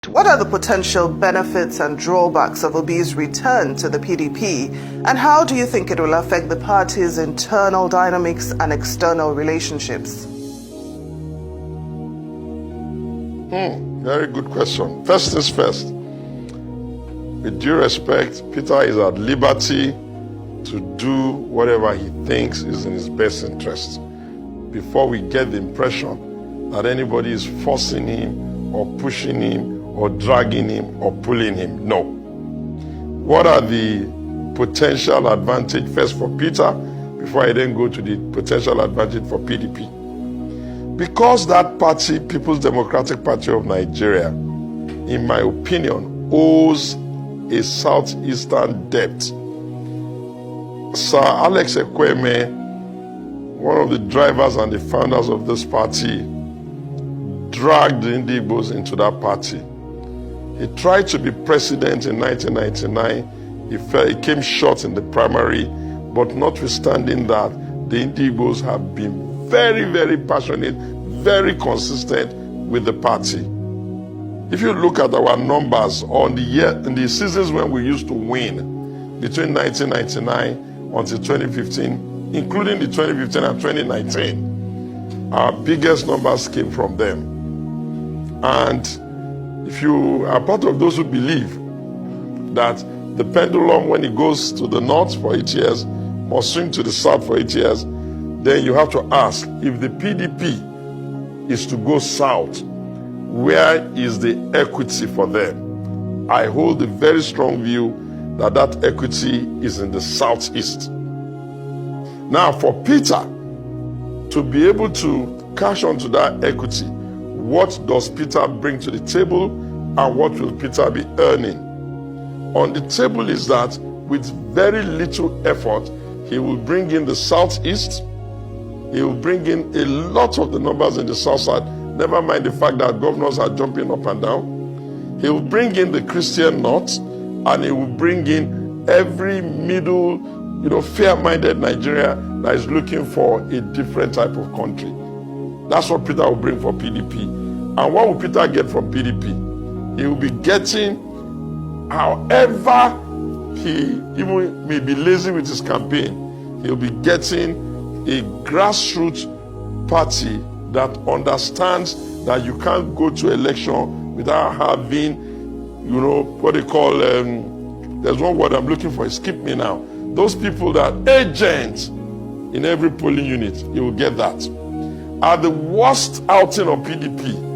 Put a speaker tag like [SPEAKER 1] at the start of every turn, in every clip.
[SPEAKER 1] What are the potential benefits and drawbacks of Obi's return to the PDP, and how do you think it will affect the party's internal dynamics and external relationships?
[SPEAKER 2] Very good question. First things first. With due respect, Peter is at liberty to do whatever he thinks is in his best interest, before we get the impression that anybody is forcing him or pushing him or dragging him or pulling him. No. What are the potential advantage first for Peter before I then go to the potential advantage for PDP? Because that party, People's Democratic Party of Nigeria, in my opinion, owes a southeastern debt. Sir Alex Ekweme, one of the drivers and the founders of this party, dragged the Indigbos into that party. He tried to be president in 1999. He came short in the primary, but notwithstanding that, the Indigbos have been very, very passionate, very consistent with the party. If you look at our numbers on in the seasons when we used to win, between 1999 until 2015, including the 2015 and 2019, our biggest numbers came from them. And if you are part of those who believe that the pendulum, when it goes to the north for 8 years, must swing to the south for 8 years, then you have to ask, if the PDP is to go south, where is the equity for them? I hold a very strong view that that equity is in the southeast. Now, for Peter to be able to cash onto that equity, what does Peter bring to the table and what will Peter be earning? On the table is that with very little effort, he will bring in the southeast. He will bring in a lot of the numbers in the south side. Never mind the fact that governors are jumping up and down. He will bring in the Christian north, and he will bring in every middle, fair-minded Nigeria that is looking for a different type of country. That's what Peter will bring for PDP. And what will Peter get from PDP? He will be getting, however he even may be lazy with his campaign, he'll be getting a grassroots party that understands that you can't go to election without having, what they call, there's one word I'm looking for, skip me now. Those people that agents in every polling unit, you will get that. At the worst outing of PDP,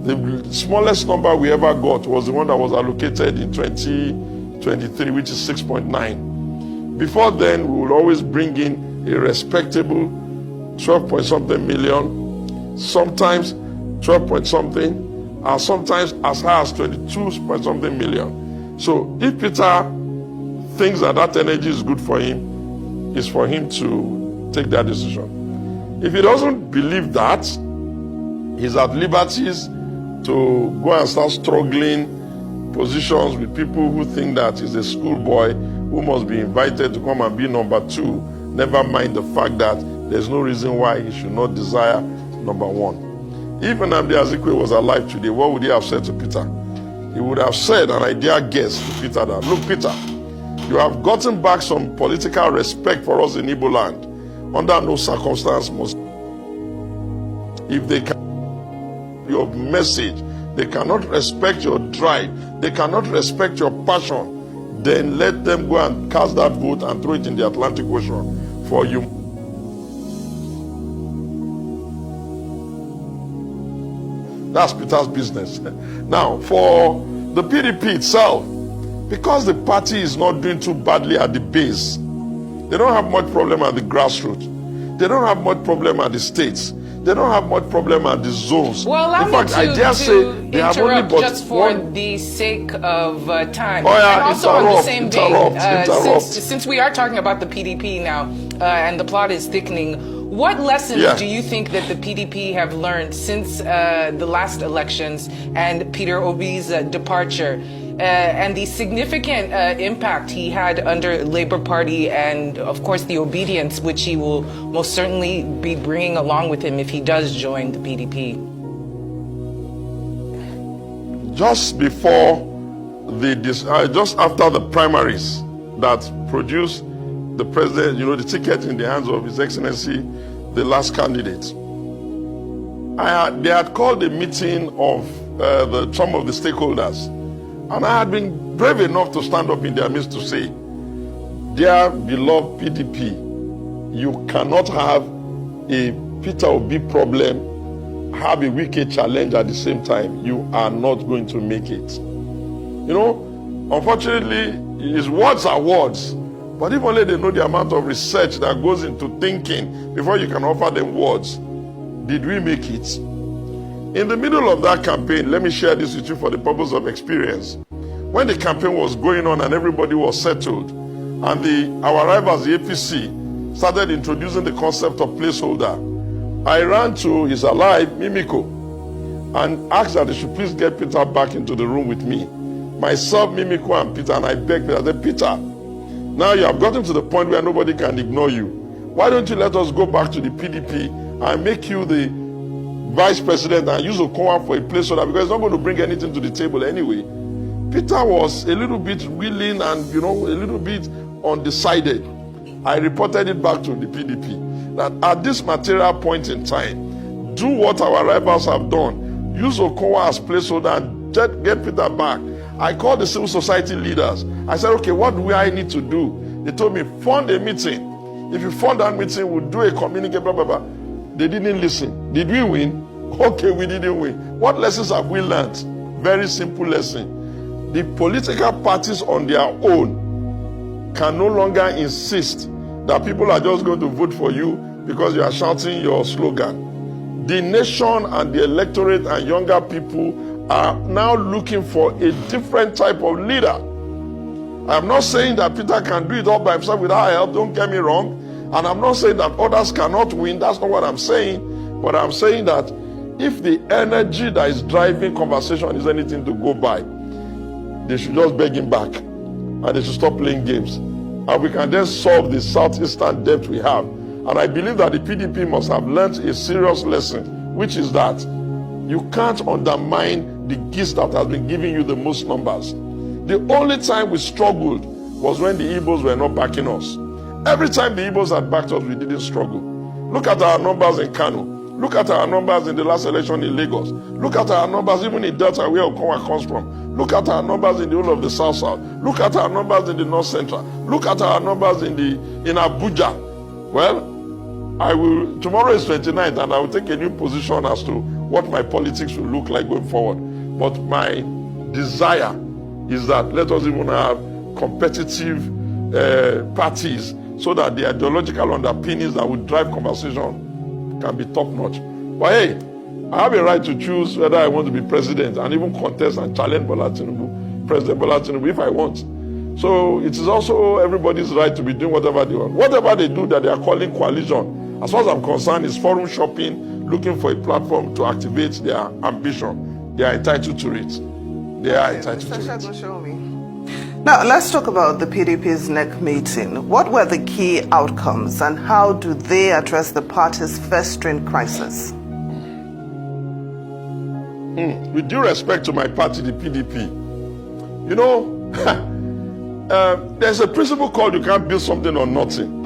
[SPEAKER 2] the smallest number we ever got was the one that was allocated in 2023, which is 6.9. Before then, we would always bring in a respectable 12-point-something million, sometimes 12-point-something, and sometimes as high as 22-point-something million. So if Peter thinks that that energy is good for him, it's for him to take that decision. If he doesn't believe that, he's at liberties to go and start struggling positions with people who think that he's a schoolboy who must be invited to come and be number 2. Never mind the fact that there's no reason why he should not desire number 1. If Nnamdi Azikiwe was alive today, what would he have said to Peter? He would have said, and I dare guess to Peter, that, look, Peter, you have gotten back some political respect for us in Igbo land. Under no circumstance must, if they can, your message, they cannot respect your drive, they cannot respect your passion, then let them go and cast that vote and throw it in the Atlantic Ocean for you. That's Peter's business. Now, for the PDP itself, because the party is not doing too badly at the base, they don't have much problem at the grassroots. They don't have much problem at the states. They don't have much problem at the zones.
[SPEAKER 3] Well, allow me to interrupt just for the sake of time.
[SPEAKER 2] Oh, yeah,
[SPEAKER 3] and also on the same day, since we are talking about the PDP now, and the plot is thickening, what lessons do you think that the PDP have learned since the last elections and Peter Obi's departure? And the significant impact he had under Labour Party and, of course, the Obidients, which he will most certainly be bringing along with him if he does join the PDP.
[SPEAKER 2] just before just after the primaries that produced the president, the ticket in the hands of His Excellency, the last candidate, they had called a meeting of some of the stakeholders, and I had been brave enough to stand up in their midst to say, dear beloved PDP, you cannot have a Peter Obi problem, have a Wike challenge at the same time. You are not going to make it. Unfortunately, his words are words, but if only they know the amount of research that goes into thinking before you can offer them words. Did we make it? In the middle of that campaign, let me share this with you for the purpose of experience. When the campaign was going on and everybody was settled, and our rivals, the APC, started introducing the concept of placeholder, I ran to his ally, Mimiko, and asked that they should please get Peter back into the room with me. Myself, Mimiko, and Peter, and I begged Peter, I said, Peter, now you have gotten to the point where nobody can ignore you. Why don't you let us go back to the PDP and make you the vice president and use Okowa for a placeholder, because it's not going to bring anything to the table anyway. Peter was a little bit willing and, a little bit undecided. I reported it back to the PDP that at this material point in time, do what our rivals have done. Use Okowa as placeholder and get Peter back. I called the civil society leaders. I said, okay, what do I need to do? They told me, fund a meeting. If you fund that meeting, we'll do a communique, blah, blah, blah. They didn't listen. Did we win? Okay, we didn't win. What lessons have we learned? Very simple lesson. The political parties on their own can no longer insist that people are just going to vote for you because you are shouting your slogan. The nation and the electorate and younger people are now looking for a different type of leader. I'm not saying that Peter can do it all by himself without help, don't get me wrong. And I'm not saying that others cannot win, that's not what I'm saying. But I'm saying that if the energy that is driving conversation is anything to go by, they should just beg him back and they should stop playing games. And we can then solve the southeastern debt we have. And I believe that the PDP must have learned a serious lesson, which is that you can't undermine the gist that has been giving you the most numbers. The only time we struggled was when the Igbos were not backing us. Every time the Igbos had backed us, we didn't struggle. Look at our numbers in Kano. Look at our numbers in the last election in Lagos. Look at our numbers even in Delta, where Okowa comes from. Look at our numbers in the whole of the South-South. Look at our numbers in the North Central. Look at our numbers in Abuja. Well, tomorrow is 29th, and I will take a new position as to what my politics will look like going forward. But my desire is that let us even have competitive parties so that the ideological underpinnings that would drive conversation can be top-notch. But hey, I have a right to choose whether I want to be president and even contest and challenge President Bola Tinubu if I want. So it is also everybody's right to be doing whatever they want. Whatever they do that they are calling coalition, as far as I'm concerned, is forum shopping, looking for a platform to activate their ambition. They are entitled to it. They are entitled to it.
[SPEAKER 1] Now, let's talk about the PDP's Neck Meeting. What were the key outcomes and how do they address the party's festering crisis?
[SPEAKER 2] With due respect to my party, the PDP, there's a principle called you can't build something on nothing.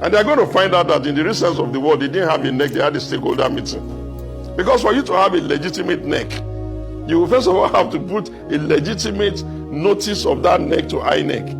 [SPEAKER 2] And they're going to find out that in the recent sense of the word, they didn't have a neck, they had a stakeholder meeting. Because for you to have a legitimate neck, you will first of all have to put a legitimate notice of that neck to INEC.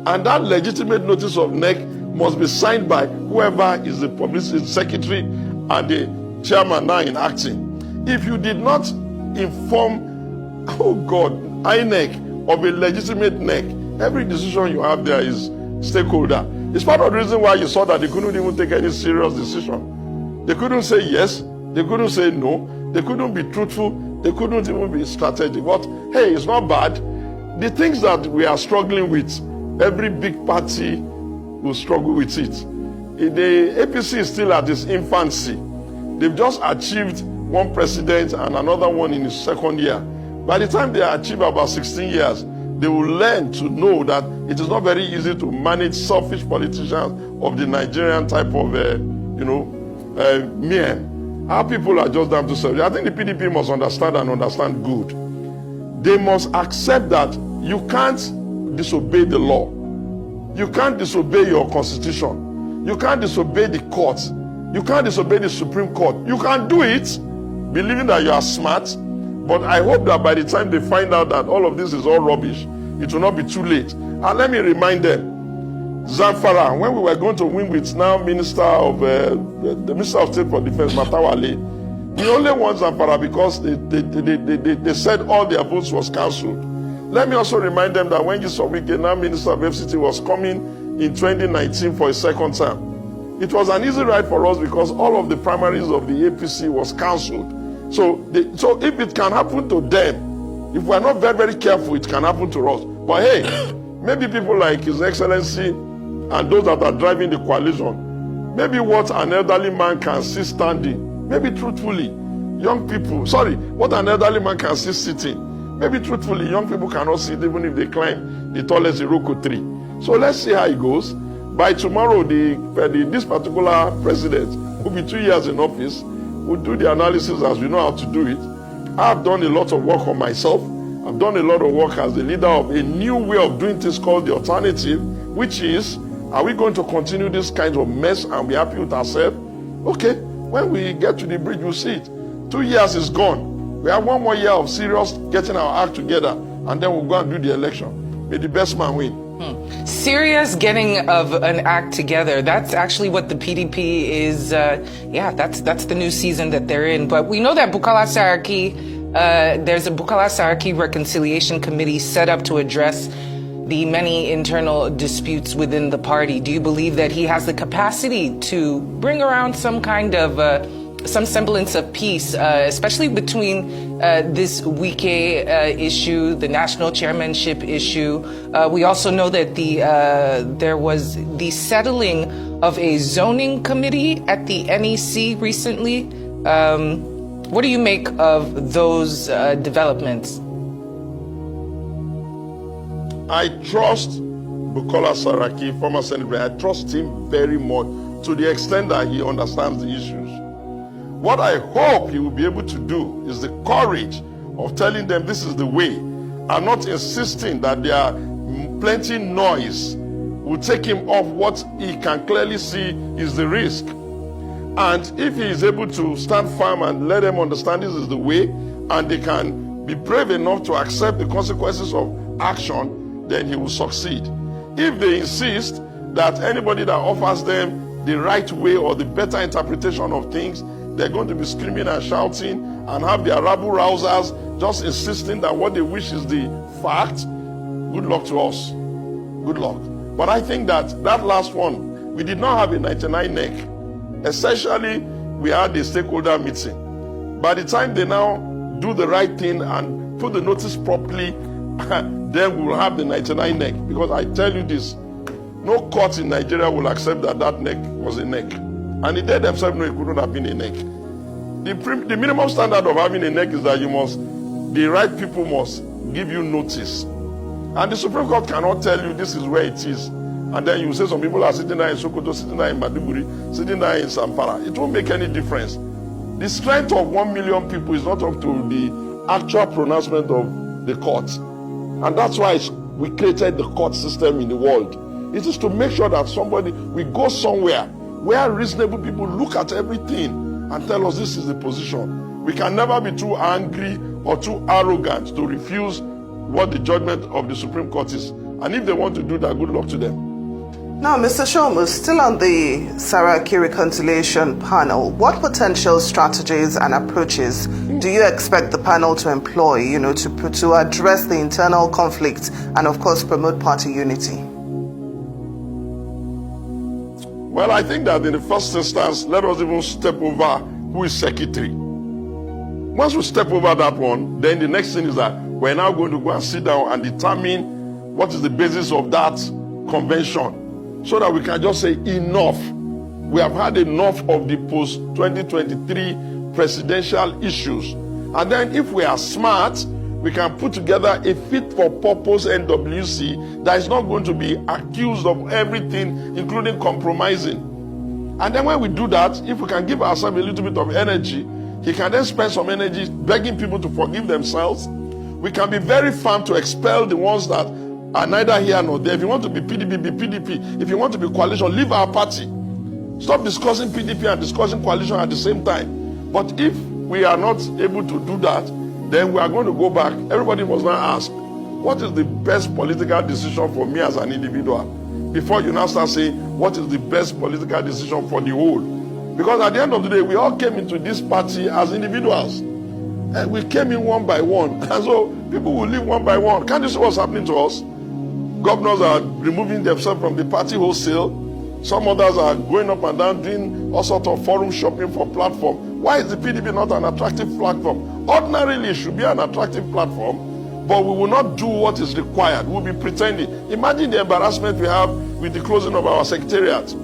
[SPEAKER 2] And that legitimate notice of neck must be signed by whoever is the publicity secretary and the chairman now in acting. If you did not inform, INEC of a legitimate neck, every decision you have there is stakeholder. It's part of the reason why you saw that they couldn't even take any serious decision. They couldn't say yes, they couldn't say no, they couldn't be truthful, they couldn't even be strategic. But hey, it's not bad. The things that we are struggling with, every big party will struggle with it. The APC is still at its infancy. They've just achieved one president and another one in his second year. By the time they achieve about 16 years, they will learn to know that it is not very easy to manage selfish politicians of the Nigerian type of, men. Our people are just down to serve. I think the PDP must understand and understand good they must accept that you can't disobey the law. You can't disobey your constitution. You can't disobey the courts. You can't disobey the Supreme Court. You can do it, believing that you are smart, but I hope that by the time they find out that all of this is all rubbish, it will not be too late. And let me remind them, Zamfara, when we were going to win with now Minister of the Minister of State for Defense, Matawale, we only won Zamfara because they said all their votes was cancelled. Let me also remind them that when Yusufike, now Minister of FCT, was coming in 2019 for a second term, it was an easy ride for us because all of the primaries of the APC was cancelled. So if it can happen to them, if we are not very, very careful, it can happen to us. But hey, maybe people like His Excellency and those that are driving the coalition, maybe what an elderly man can see standing, maybe truthfully, what an elderly man can see sitting, maybe truthfully, young people cannot see it even if they climb the tallest Iroko tree. So let's see how it goes. By tomorrow, this particular president will be 2 years in office. We'll do the analysis as we know how to do it. I've done a lot of work on myself. I've done a lot of work as the leader of a new way of doing things called the alternative, which is, are we going to continue this kind of mess and be happy with ourselves? Okay, when we get to the bridge, we'll see it. 2 years is gone. We have 1 more year of serious getting our act together, and then we'll go and do the election. May the best man win.
[SPEAKER 3] Serious getting of an act together. That's actually what the PDP is. That's the new season that they're in. But we know that Bukola Saraki, there's a Bukola Saraki Reconciliation Committee set up to address the many internal disputes within the party. Do you believe that he has the capacity to bring around some kind of some semblance of peace, especially between this Wike issue, the national chairmanship issue? We also know that there was the settling of a zoning committee at the NEC recently. What do you make of those developments?
[SPEAKER 2] I trust Bukola Saraki, former senator. I trust him very much to the extent that he understands the issues. What I hope he will be able to do is the courage of telling them this is the way, and not insisting that there are plenty noise will take him off what he can clearly see is the risk. And if he is able to stand firm and let them understand this is the way, and they can be brave enough to accept the consequences of action, then he will succeed. If they insist that anybody that offers them the right way or the better interpretation of things, they're going to be screaming and shouting and have their rabble-rousers just insisting that what they wish is the fact. Good luck to us. Good luck. But I think that last one, we did not have a 99 neck. Essentially, we had a stakeholder meeting. By the time they now do the right thing and put the notice properly, then we will have the 99 neck. Because I tell you this, no court in Nigeria will accept that neck was a neck. And they themselves know it couldn't have been a neck. The minimum standard of having a neck is that the right people must give you notice. And the Supreme Court cannot tell you this is where it is. And then you say some people are sitting there in Sokoto, sitting there in Maduguri, sitting there in Zamfara. It won't make any difference. The strength of 1 million people is not up to the actual pronouncement of the court. And that's why we created the court system in the world. It is to make sure that we go somewhere where reasonable people look at everything and tell us this is the position. We can never be too angry or too arrogant to refuse what the judgment of the Supreme Court is. And if they want to do that, good luck to them.
[SPEAKER 1] Now, Mr. Shomu, still on the Saraki Reconciliation panel, what potential strategies and approaches do you expect the panel to employ, to address the internal conflicts and, of course, promote party unity?
[SPEAKER 2] Well, I think that in the first instance, let us even step over who is secretary. Once we step over that one, then the next thing is that we're now going to go and sit down and determine what is the basis of that convention so that we can just say enough. We have had enough of the post-2023 presidential issues. And then if we are smart, we can put together a fit-for-purpose NWC that is not going to be accused of everything, including compromising. And then when we do that, if we can give ourselves a little bit of energy, he can then spend some energy begging people to forgive themselves. We can be very firm to expel the ones that are neither here nor there. If you want to be PDP, be PDP. If you want to be coalition, leave our party. Stop discussing PDP and discussing coalition at the same time. But if we are not able to do that, then we are going to go back. Everybody must now ask, what is the best political decision for me as an individual? Before you now start saying, what is the best political decision for the whole? Because at the end of the day, we all came into this party as individuals. And we came in one by one. And so people will leave one by one. Can't you see what's happening to us? Governors are removing themselves from the party wholesale. Some others are going up and down doing all sorts of forum shopping for platform. Why is the PDP not an attractive platform? Ordinarily, it should be an attractive platform, but we will not do what is required. We'll be pretending. Imagine the embarrassment we have with the closing of our secretariat.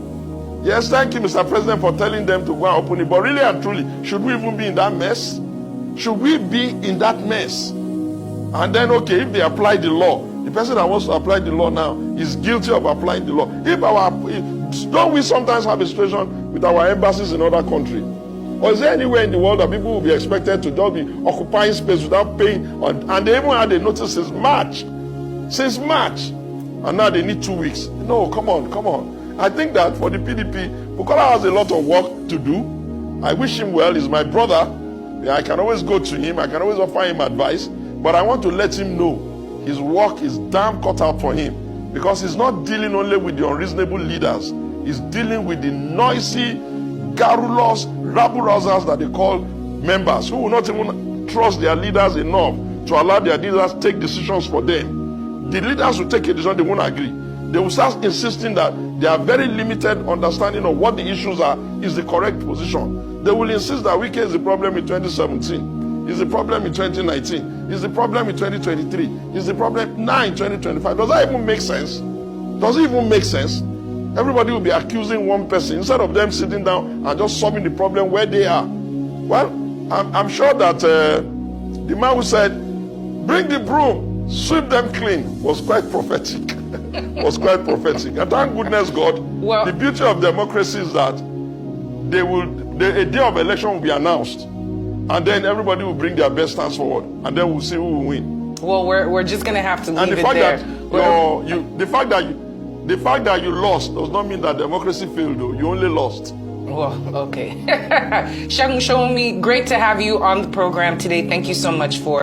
[SPEAKER 2] Yes, thank you, Mr. President, for telling them to go and open it. But really and truly, should we even be in that mess? Should we be in that mess? And then, okay, if they apply the law, the person that wants to apply the law now is guilty of applying the law. Don't we sometimes have a situation with our embassies in other countries? Or is there anywhere in the world that people will be expected to just be occupying space without paying? And they even had a notice since March. Since March. And now they need 2 weeks. No, come on. I think that for the PDP, Bukola has a lot of work to do. I wish him well. He's my brother. I can always go to him. I can always offer him advice. But I want to let him know his work is damn cut out for him. Because he's not dealing only with the unreasonable leaders. He's dealing with the noisy, garrulous, rabble-rousers that they call members, who will not even trust their leaders enough to allow their leaders to take decisions for them. The leaders will take a decision, they won't agree. They will start insisting that their very limited understanding of what the issues are is the correct position. They will insist that Wike is the problem in 2017, is the problem in 2019, is the problem in 2023, is the problem now in 2025. Does that even make sense? Does it even make sense? Everybody will be accusing one person instead of them sitting down and just solving the problem where they are. Well, I'm sure that the man who said, bring the broom, sweep them clean, was quite prophetic. Was quite prophetic. And thank goodness God, the beauty of democracy is that a day of election will be announced. And then everybody will bring their best stance forward. And then we'll see who will win.
[SPEAKER 3] Well, we're just going to have to leave it there.
[SPEAKER 2] The fact that you lost does not mean that democracy failed, though. You only lost.
[SPEAKER 3] Well, okay. Segun Showomi, great to have you on the program today. Thank you so much for